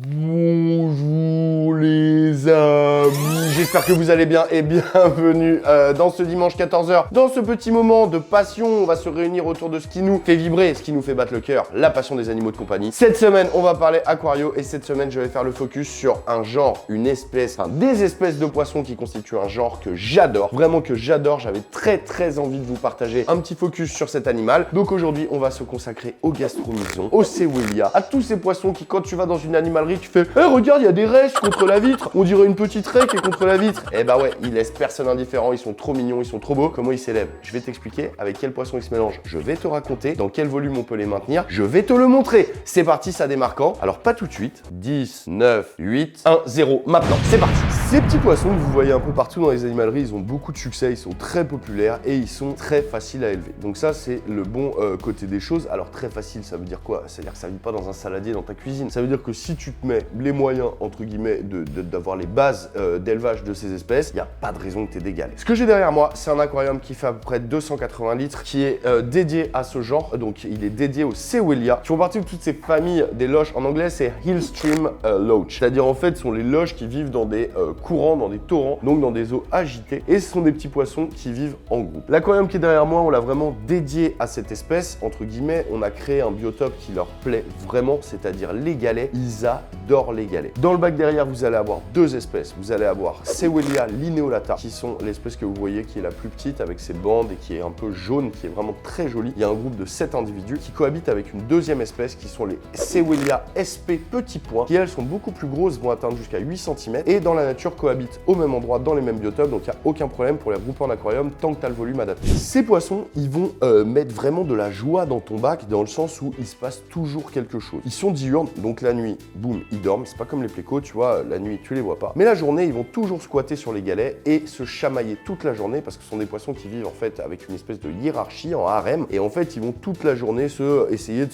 Bonjour les amis, j'espère que vous allez bien et bienvenue dans ce dimanche 14h. Dans ce petit moment de passion, on va se réunir autour de ce qui nous fait vibrer, ce qui nous fait battre le cœur, la passion des animaux de compagnie. Cette semaine, on va parler aquario et cette semaine, je vais faire le focus sur un genre, une espèce, enfin des espèces de poissons qui constituent un genre que j'adore, vraiment que j'adore. J'avais très envie de vous partager un petit focus sur cet animal. Donc aujourd'hui, on va se consacrer au gastromyson, au Sewellia, à tous ces poissons qui, quand tu vas dans une animalerie, tu fais « Eh regarde, il y a des restes contre la vitre, on dirait une petite raie qui est contre la vitre. » Eh bah ouais, ils laissent personne indifférent, ils sont trop mignons, ils sont trop beaux. Comment ils s'élèvent? Je vais t'expliquer avec quel poisson ils se mélangent. Je vais te raconter dans quel volume on peut les maintenir. Je vais te le montrer. C'est parti, ça démarre quand? Alors pas tout de suite. 10, 9, 8, 1, 0. Maintenant, c'est parti. Ces petits poissons que vous voyez un peu partout dans les animaleries, ils ont beaucoup de succès, ils sont très populaires et ils sont très faciles à élever. Donc ça, c'est le bon côté des choses. Alors très facile, ça veut dire quoi? C'est-à-dire que ça ne vit pas dans un saladier dans ta cuisine. Ça veut dire que si tu te mets les moyens, entre guillemets, d'avoir les bases d'élevage de ces espèces, il n'y a pas de raison que tu aies des galets. Ce que j'ai derrière moi, c'est un aquarium qui fait à peu près 280 litres, qui est dédié à ce genre. Donc il est dédié aux Sewellia, qui font partie de toutes ces familles des loches. En anglais, c'est Hillstream Loach. C'est-à-dire en fait, ce sont les loches qui vivent dans des courants, dans des torrents, donc dans des eaux agitées. Et ce sont des petits poissons qui vivent en groupe. L'aquarium qui est derrière moi, on l'a vraiment dédié à cette espèce. Entre guillemets, on a créé un biotope qui leur plaît vraiment, c'est-à-dire les galets. Ils adorent les galets. Dans le bac derrière, vous allez avoir deux espèces. Vous allez avoir Sewellia lineolata, qui sont l'espèce que vous voyez qui est la plus petite avec ses bandes et qui est un peu jaune, qui est vraiment très jolie. Il y a un groupe de 7 individus qui cohabitent avec une deuxième espèce qui sont les Sewellia SP petits points, qui elles sont beaucoup plus grosses, vont atteindre jusqu'à 8 cm et dans la nature cohabitent au même endroit, dans les mêmes biotopes, donc il n'y a aucun problème pour les regrouper en aquarium tant que tu as le volume adapté. Ces poissons, ils vont mettre vraiment de la joie dans ton bac, dans le sens où il se passe toujours quelque chose. Ils sont diurnes, donc la nuit, boum, ils dorment. C'est pas comme les plécos, tu vois, la nuit, tu les vois pas. Mais la journée, ils vont toujours squatter sur les galets et se chamailler toute la journée parce que ce sont des poissons qui vivent en fait avec une espèce de hiérarchie en harem. Et en fait, ils vont toute la journée essayer de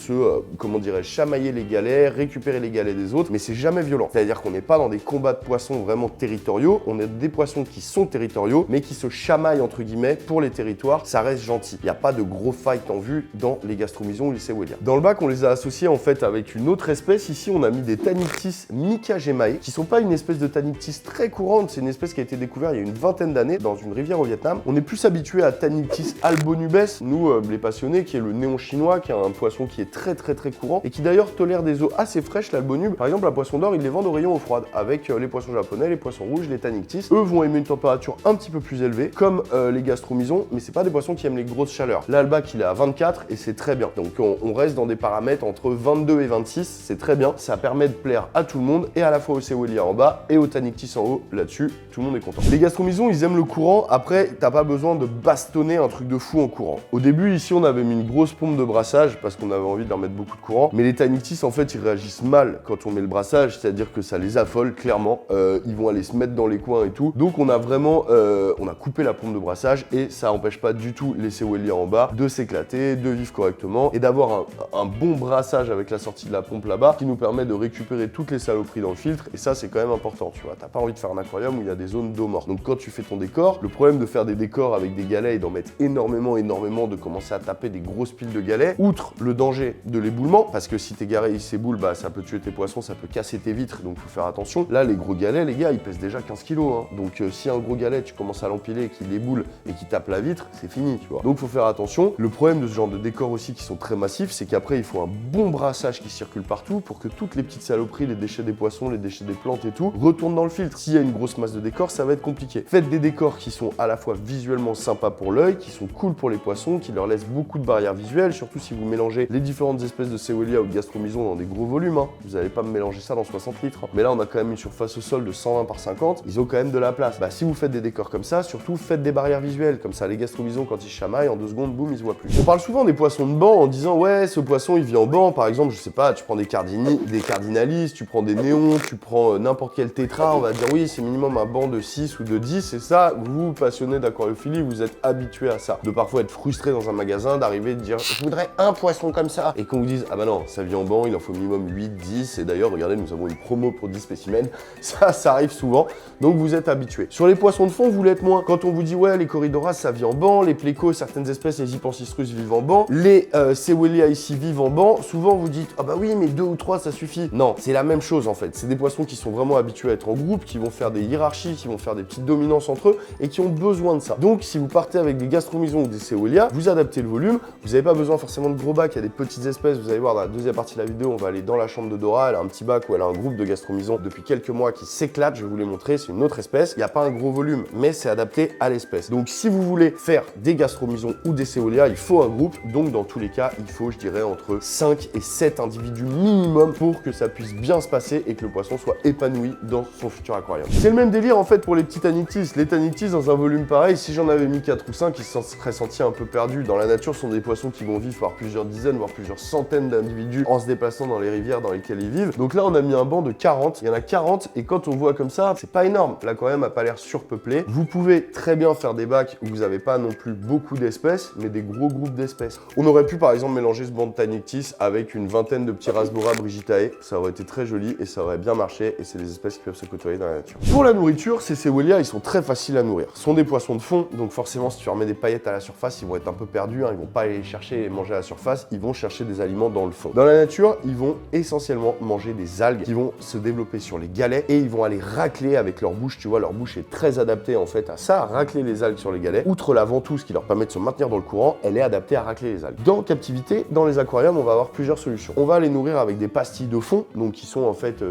comment dirais-je, chamailler les galets, récupérer les galets des autres, mais c'est jamais violent. C'est-à-dire qu'on n'est pas dans des combats de poissons vraiment territoriaux, on est des poissons qui sont territoriaux, mais qui se chamaillent entre guillemets pour les territoires, ça reste gentil. Il n'y a pas de gros fight en vue dans les gastromysons ou les Sewellia. Dans le bac, on les a associés en fait avec une autre espèce. Ici, on a mis des Tannictis micagemae, qui sont pas une espèce de Tannictis très courante, c'est une espèce qui a été découverte il y a une vingtaine d'années dans une rivière au Vietnam. On est plus habitué à Tannictis albonubes, nous les passionnés, qui est le néon chinois, qui est un poisson qui est très courant et qui d'ailleurs tolère des eaux assez fraîches. L'albonube, par exemple, la poisson d'or, ils les vendent au rayon eau froide avec les poissons japonais, les poissons rouges, les Tannictis. Eux vont aimer une température un petit peu plus élevée, comme les gastromysons, mais c'est pas des poissons qui aiment les grosses chaleurs. Là, le bac, il est à 24 et c'est très bien. Donc on reste dans des paramètres entre 22 et 26, c'est très bien. Ça permet de plaire à tout le monde et à la fois aux Sewellia en bas et aux Tannictis en haut. Là-dessus, tout le monde est content. Les gastromysons, ils aiment le courant. Après, t'as pas besoin de bastonner un truc de fou en courant. Au début, ici, on avait mis une grosse pompe de brassage parce qu'on avait envie de leur mettre beaucoup de courant. Mais les Tannictis, en fait, ils réagissent mal quand on met le brassage, c'est-à-dire que ça les affole clairement. Ils vont aller se mettre dans les coins et tout. Donc, on a vraiment, on a coupé la pompe de brassage et ça empêche pas du tout les Sewellia en bas de s'éclater, de vivre correctement et d'avoir un bon brassage avec la sortie de la pompe là-bas qui nous permet de récupérer toutes les saloperies dans le filtre. Et ça, c'est quand même important, tu vois. T'as pas envie de faire un aquarium où il y a des zones d'eau morte. Donc, quand tu fais ton décor, le problème de faire des décors avec des galets et d'en mettre énormément, de commencer à taper des grosses piles de galets, outre le danger de l'éboulement, parce que si tes galets ils s'éboulent, bah ça peut tuer tes poissons, ça peut casser tes vitres, donc faut faire attention. Là, les gros galets, les gars, ils pèsent déjà 15 kilos, hein. Donc si un gros galet, tu commences à l'empiler, qu'il éboule et qu'il tape la vitre, c'est fini, tu vois. Donc faut faire attention. Le problème de ce genre de décors aussi qui sont très massifs, c'est qu'après il faut un bon brassage qui circule partout pour que toutes les petites saloperies, les déchets des poissons, les déchets des plantes et tout, retournent dans le filtre. S'il y a une grosse masse de décors, ça va être compliqué. Faites des décors qui sont à la fois visuellement sympas pour l'œil, qui sont cool pour les poissons, qui leur laissent beaucoup de barrières visuelles, surtout si vous mélangez les différentes espèces de Sewellia ou de gastromysons dans des gros volumes, hein. Vous n'allez pas me mélanger ça dans 60 litres. Hein. Mais là, on a quand même une surface au sol de 120 par 50. Ils ont quand même de la place. Bah, si vous faites des décors comme ça, surtout faites des barrières visuelles. Comme ça, les gastromysons, quand ils chamaillent, en 2 secondes, boum, ils se voient plus. On parle souvent des poissons de banc en disant, ouais, ce poisson, il vit en banc. Par exemple, je sais pas, tu prends des cardinalis, tu prends des néons, tu prends n'importe quel tétra, on va dire, oui, c'est minimum un banc de 6 ou de 10. Et ça, vous, passionnés d'aquariophilie, vous êtes habitués à ça. De parfois être frustré dans un magasin, d'arriver et de dire, je voudrais un poisson comme ça. Et qu'on vous dise, ah bah non, ça vit en banc, il en faut minimum 8, 10. Et d'ailleurs, regardez, nous avons une promo pour 10 spécimens. Ça arrive souvent. Donc vous êtes habitués. Sur les poissons de fond, vous l'êtes moins. Quand on vous dit, ouais, les corridoras, ça vit en banc, les plécos, certaines espèces, les hypancystrus vivent en banc, les Sewellia ici vivent en banc, souvent vous dites, ah bah oui, mais 2 ou 3, ça suffit. Non, c'est c'est la même chose en fait. C'est des poissons qui sont vraiment habitués à être en groupe, qui vont faire des hiérarchies, qui vont faire des petites dominances entre eux et qui ont besoin de ça. Donc si vous partez avec des gastromysons ou des Céolia, vous adaptez le volume, vous n'avez pas besoin forcément de gros bacs, il y a des petites espèces, vous allez voir dans la deuxième partie de la vidéo, on va aller dans la chambre de Dora, elle a un petit bac où elle a un groupe de gastromysons depuis quelques mois qui s'éclate, je vais vous les montrer, c'est une autre espèce, il n'y a pas un gros volume, mais c'est adapté à l'espèce. Donc si vous voulez faire des gastromysons ou des Céolia, il faut un groupe, donc dans tous les cas, il faut, je dirais, entre 5 et 7 individus minimum pour que ça puisse bien se passer et que le poisson soit épanoui dans son futur aquarium. C'est le même délire en fait pour les petits Tannictis. Les Tannictis dans un volume pareil, si j'en avais mis 4 ou 5, ils se seraient sentis un peu perdus. Dans la nature, ce sont des poissons qui vont vivre par plusieurs dizaines, voire plusieurs centaines d'individus en se déplaçant dans les rivières dans lesquelles ils vivent. Donc là, on a mis un banc de 40. Il y en a 40 et quand on voit comme ça, c'est pas énorme. L'aquarium n'a pas l'air surpeuplé. Vous pouvez très bien faire des bacs où vous n'avez pas non plus beaucoup d'espèces, mais des gros groupes d'espèces. On aurait pu par exemple mélanger ce banc de Tannictis avec une vingtaine de petits Rasbora brigitae. Ça aurait été très joli et ça aurait bien marché et c'est des espèces qui peuvent se côtoyer dans la nature. Pour la nourriture, ces Céolia, ils sont très faciles à nourrir. Ce sont des poissons de fond, donc forcément si tu remets des paillettes à la surface, ils vont être un peu perdus, hein. Ils vont pas aller les chercher et les manger à la surface, ils vont chercher des aliments dans le fond. Dans la nature, ils vont essentiellement manger des algues qui vont se développer sur les galets et ils vont aller racler avec leur bouche, tu vois, leur bouche est très adaptée en fait à ça, à racler les algues sur les galets. Outre la ventouse qui leur permet de se maintenir dans le courant, elle est adaptée à racler les algues. Dans captivité, dans les aquariums, on va avoir plusieurs solutions. On va les nourrir avec des pastilles de fond, donc qui sont en fait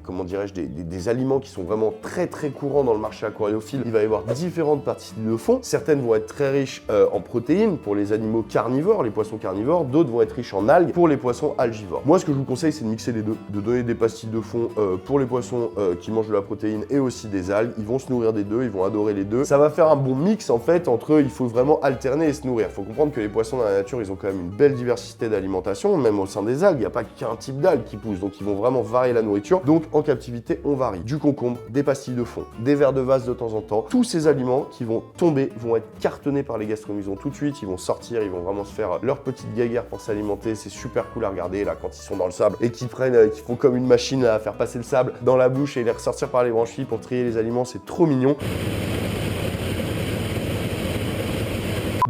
comment dirais-je, des aliments qui sont vraiment très courants dans le marché aquariophile. Il va y avoir différentes pastilles de fond. Certaines vont être très riches en protéines pour les animaux carnivores, les poissons carnivores. D'autres vont être riches en algues pour les poissons algivores. Moi, ce que je vous conseille, c'est de mixer les deux, de donner des pastilles de fond pour les poissons qui mangent de la protéine et aussi des algues. Ils vont se nourrir des deux, ils vont adorer les deux. Ça va faire un bon mix en fait entre il faut vraiment alterner et se nourrir. Il faut comprendre que les poissons dans la nature, ils ont quand même une belle diversité d'alimentation, même au sein des algues. Il n'y a pas qu'un type d'algues qui pousse, donc ils vont vraiment varier la nourriture. Donc en captivité, on varie. Du concombre, des pastilles de fond, des vers de vase de temps en temps. Tous ces aliments qui vont tomber vont être cartonnés par les gastromysons tout de suite. Ils vont sortir, ils vont vraiment se faire leur petite guéguerre pour s'alimenter. C'est super cool à regarder là quand ils sont dans le sable et qu'ils font comme une machine là, à faire passer le sable dans la bouche et les ressortir par les branchies pour trier les aliments. C'est trop mignon.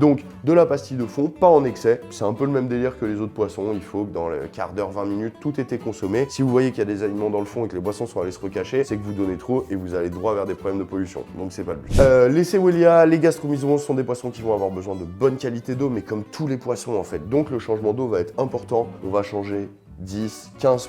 Donc, de la pastille de fond, pas en excès. C'est un peu le même délire que les autres poissons. Il faut que dans le quart d'heure, 20 minutes, tout ait été consommé. Si vous voyez qu'il y a des aliments dans le fond et que les poissons sont allés se recacher, c'est que vous donnez trop et vous allez droit vers des problèmes de pollution. Donc, c'est pas le but. Les Céolia, les gastromysons sont des poissons qui vont avoir besoin de bonne qualité d'eau, mais comme tous les poissons en fait. Donc, le changement d'eau va être important. On va changer 10, 15%,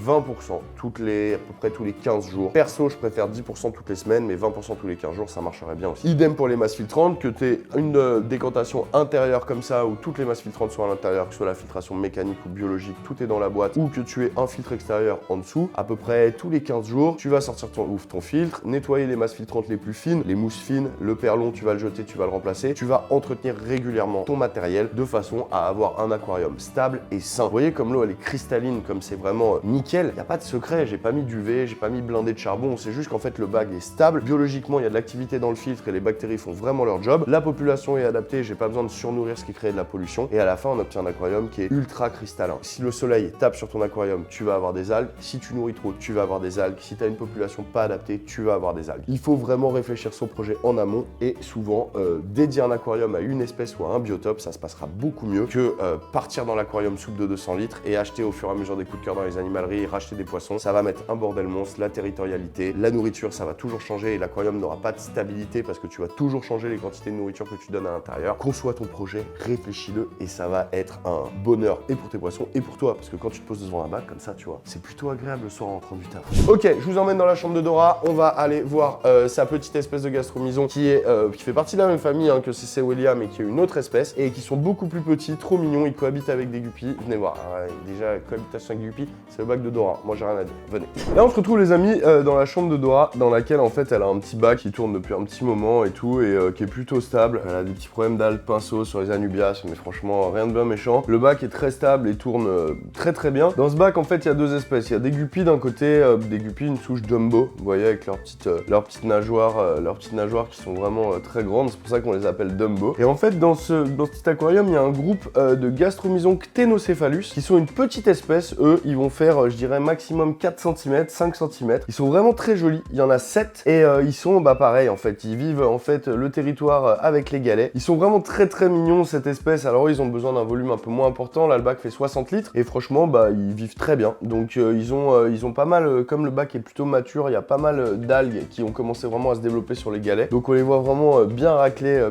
20% à peu près tous les 15 jours. Perso, je préfère 10% toutes les semaines, mais 20% tous les 15 jours, ça marcherait bien aussi. Idem pour les masses filtrantes, que tu aies une décantation intérieure comme ça, où toutes les masses filtrantes sont à l'intérieur, que ce soit la filtration mécanique ou biologique, tout est dans la boîte, ou que tu aies un filtre extérieur en dessous, à peu près tous les 15 jours, tu vas sortir ton filtre, nettoyer les masses filtrantes les plus fines, les mousses fines, le perlon, tu vas le jeter, tu vas le remplacer, tu vas entretenir régulièrement ton matériel de façon à avoir un aquarium stable et sain. Vous voyez comme l'eau elle est cristalline, comme c'est vraiment nickel, il n'y a pas de secret, j'ai pas mis d'UV, j'ai pas mis blindé de charbon, c'est juste qu'en fait le bag est stable, biologiquement il y a de l'activité dans le filtre et les bactéries font vraiment leur job, la population est adaptée, j'ai pas besoin de surnourrir ce qui crée de la pollution et à la fin on obtient un aquarium qui est ultra cristallin. Si le soleil tape sur ton aquarium, tu vas avoir des algues, si tu nourris trop, tu vas avoir des algues, si tu as une population pas adaptée, tu vas avoir des algues. Il faut vraiment réfléchir son projet en amont et souvent dédier un aquarium à une espèce ou à un biotope, ça se passera beaucoup mieux que partir dans l'aquarium soupe de 200 litres et acheter au fur et à mesure des coups de cœur dans les animaleries, racheter des poissons, ça va mettre un bordel monstre, la territorialité, la nourriture, ça va toujours changer et l'aquarium n'aura pas de stabilité parce que tu vas toujours changer les quantités de nourriture que tu donnes à l'intérieur. Conçois ton projet, réfléchis-le et ça va être un bonheur et pour tes poissons et pour toi parce que quand tu te poses devant un bac comme ça, tu vois, c'est plutôt agréable le soir en rentrant du taf. Ok, je vous emmène dans la chambre de Dora, on va aller voir sa petite espèce de gastromyson qui fait partie de la même famille que ces Céolia mais qui est une autre espèce et qui sont beaucoup plus petits, trop mignons, ils cohabitent avec des guppies. Venez voir, déjà cohabitation avec des guppies, c'est le bac de Dora, moi j'ai rien à dire, venez. Là on se retrouve les amis dans la chambre de Dora dans laquelle en fait elle a un petit bac qui tourne depuis un petit moment et tout et qui est plutôt stable. Elle a des petits problèmes d'algues pinceaux sur les anubias mais franchement rien de bien méchant. Le bac est très stable et tourne très bien. Dans ce bac en fait il y a deux espèces, il y a des guppies d'un côté, des guppies une souche jumbo, vous voyez avec leurs petites nageoires qui sont vraiment très grandes, c'est pour ça qu'on les appelle Dumbo. Et en fait dans ce petit aquarium il y a un groupe de gastromysons cténocéphalus qui sont une petite petite espèce, eux, ils vont faire, je dirais, maximum 4 cm, 5 cm. Ils sont vraiment très jolis, il y en a 7 et ils sont, bah pareil, en fait, ils vivent en fait le territoire avec les galets. Ils sont vraiment très mignons, cette espèce. Alors, ils ont besoin d'un volume un peu moins important. Là, le bac fait 60 litres et franchement, bah, ils vivent très bien. Donc, ils ont pas mal, comme le bac est plutôt mature, il y a pas mal d'algues qui ont commencé vraiment à se développer sur les galets. Donc, on les voit vraiment bien raclés,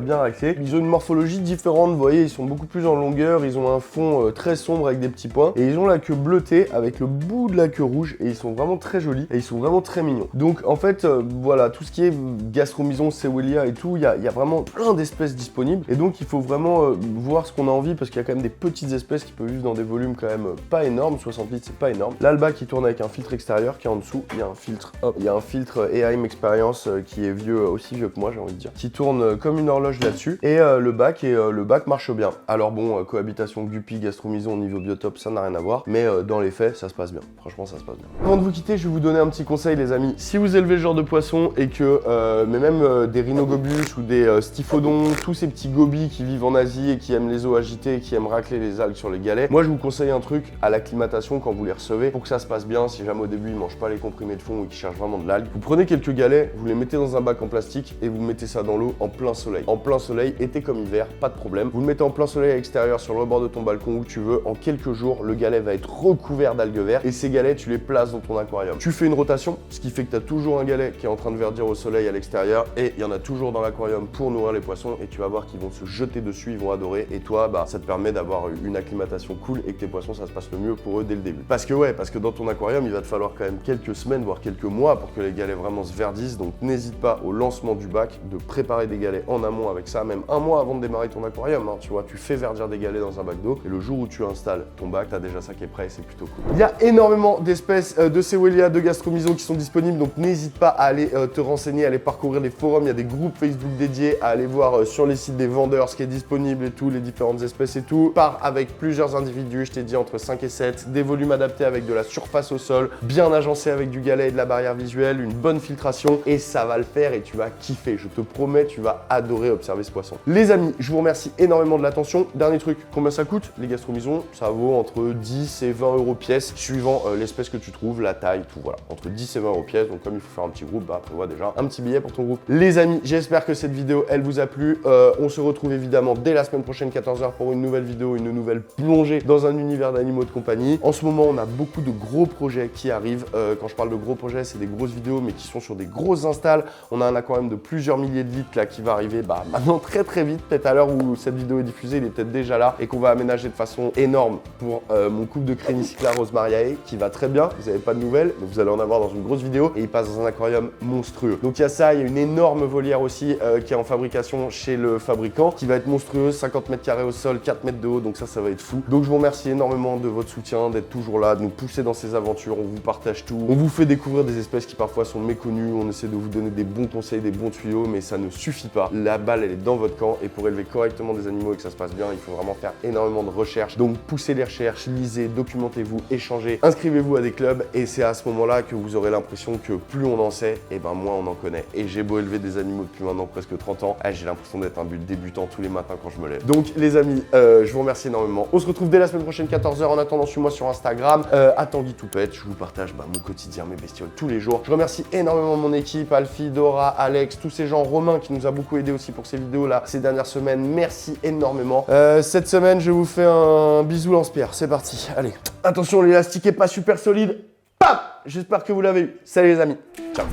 Ils ont une morphologie différente, vous voyez, ils sont beaucoup plus en longueur, ils ont un fond très sombre avec des petits points et ils ont la queue bleutée avec le bout de la queue rouge et ils sont vraiment très jolis et ils sont vraiment très mignons. Donc, en fait, voilà, tout ce qui est Gastromyson, Sewellia et tout, il y a vraiment plein d'espèces disponibles et donc il faut vraiment voir ce qu'on a envie parce qu'il y a quand même des petites espèces qui peuvent vivre dans des volumes quand même pas énormes. 60 litres, c'est pas énorme. Là, le bac, il tourne avec un filtre extérieur qui est en dessous. Il y a un filtre, hop, il y a un filtre EHEIM Experience qui est vieux, aussi vieux que moi, j'ai envie de dire, qui tourne comme une horloge là-dessus. Et le bac marche bien. Alors bon, cohabitation guppy, gastromyson au niveau biotope, ça n'a rien à voir, mais dans les faits, ça se passe bien. Franchement, ça se passe bien. Avant de vous quitter, je vais vous donner un petit conseil, les amis. Si vous élevez ce genre de poisson et que, mais même des rhinogobus ou des stiphodons, tous ces petits gobies qui vivent en Asie et qui aiment les eaux agitées et qui aiment racler les algues sur les galets, moi je vous conseille un truc à l'acclimatation quand vous les recevez pour que ça se passe bien. Si jamais au début ils mangent pas les comprimés de fond ou qu'ils cherchent vraiment de l'algue, vous prenez quelques galets, vous les mettez dans un bac en plastique et vous mettez ça dans l'eau en plein soleil. En plein soleil, été comme hiver, pas de problème. Vous le mettez en plein soleil à l'extérieur, sur le rebord de ton balcon, où tu veux. En quelques jours, le galet va être recouvert d'algues vertes et ces galets, tu les places dans ton aquarium. Tu fais une rotation, ce qui fait que tu as toujours un galet qui est en train de verdir au soleil à l'extérieur et il y en a toujours dans l'aquarium pour nourrir les poissons et tu vas voir qu'ils vont se jeter dessus, ils vont adorer et toi, bah, ça te permet d'avoir une acclimatation cool et que tes poissons, ça se passe le mieux pour eux dès le début. Parce que dans ton aquarium, il va te falloir quand même quelques semaines, voire quelques mois pour que les galets vraiment se verdissent. Donc n'hésite pas au lancement du bac de préparer des galets en amont avec ça, même un mois avant de démarrer ton aquarium. Hein, tu vois, tu fais verdir des galets dans un bac d'eau et le jour où tu installes ton bac, tu as déjà ça qui est prêt et c'est plutôt cool. Il y a énormément d'espèces de Sewellia, de Gastromyson qui sont disponibles, donc n'hésite pas à aller te renseigner, à aller parcourir les forums. Il y a des groupes Facebook dédiés, à aller voir sur les sites des vendeurs ce qui est disponible et tout, les différentes espèces et tout. Pars avec plusieurs individus, je t'ai dit entre 5 et 7, des volumes adaptés avec de la surface au sol, bien agencé avec du galet et de la barrière visuelle, une bonne filtration et ça va le faire et tu vas kiffer. Je te promets, tu vas adorer observer ce poisson. Les amis, je vous remercie énormément de l'attention. Dernier truc, combien ça coûte les Gastromyson? Ça vaut entre 10 et 20 € pièce, suivant l'espèce que tu trouves, la taille, tout voilà. Entre 10 et 20 € pièce, donc comme il faut faire un petit groupe, bah prévois déjà un petit billet pour ton groupe. Les amis, j'espère que cette vidéo, elle vous a plu. On se retrouve évidemment dès la semaine prochaine, 14 h pour une nouvelle vidéo, une nouvelle plongée dans un univers d'animaux de compagnie. En ce moment, on a beaucoup de gros projets qui arrivent. Quand je parle de gros projets, c'est des grosses vidéos, mais qui sont sur des grosses installs. On a un aquarium de plusieurs milliers de litres là qui va arriver maintenant très vite. Peut-être à l'heure où cette vidéo est diffusée, il est peut-être déjà là et qu'on va aménager de façon énorme pour mon couple de Crénicicla Rosmariae qui va très bien. Vous n'avez pas de nouvelles, mais vous allez en avoir dans une grosse vidéo et il passe dans un aquarium monstrueux. Donc il y a ça, il y a une énorme volière aussi qui est en fabrication chez le fabricant qui va être monstrueuse, 50 mètres carrés au sol, 4 mètres de haut, donc ça va être fou. Donc je vous remercie énormément de votre soutien, d'être toujours là, de nous pousser dans ces aventures, on vous partage tout, on vous fait découvrir des espèces qui parfois sont méconnues, on essaie de vous donner des bons conseils, des bons tuyaux, mais ça ne suffit pas. La balle, elle est dans votre camp et pour élever correctement des animaux et que ça se passe bien, il faut vraiment faire énormément de recherches. Donc poussez les recherches, lisez, documentez-vous, échangez, inscrivez-vous à des clubs et c'est à ce moment-là que vous aurez l'impression que plus on en sait, et ben moins on en connaît. Et j'ai beau élever des animaux depuis maintenant presque 30 ans, j'ai l'impression d'être un débutant tous les matins quand je me lève. Donc les amis, je vous remercie énormément. On se retrouve dès la semaine prochaine 14 h. En attendant, suis-moi sur Instagram, à Tanguy Toupette. Je vous partage mon quotidien, mes bestioles tous les jours. Je remercie énormément mon équipe, Alfie, Dora, Alex, tous ces gens, Romain qui nous a beaucoup aidé aussi pour ces vidéos là ces dernières semaines. Merci énormément. Cette semaine, je vous fais un bisou lance-pierre. C'est parti. Allez, attention, l'élastique est pas super solide. Pam! J'espère que vous l'avez eu. Salut les amis. Ciao.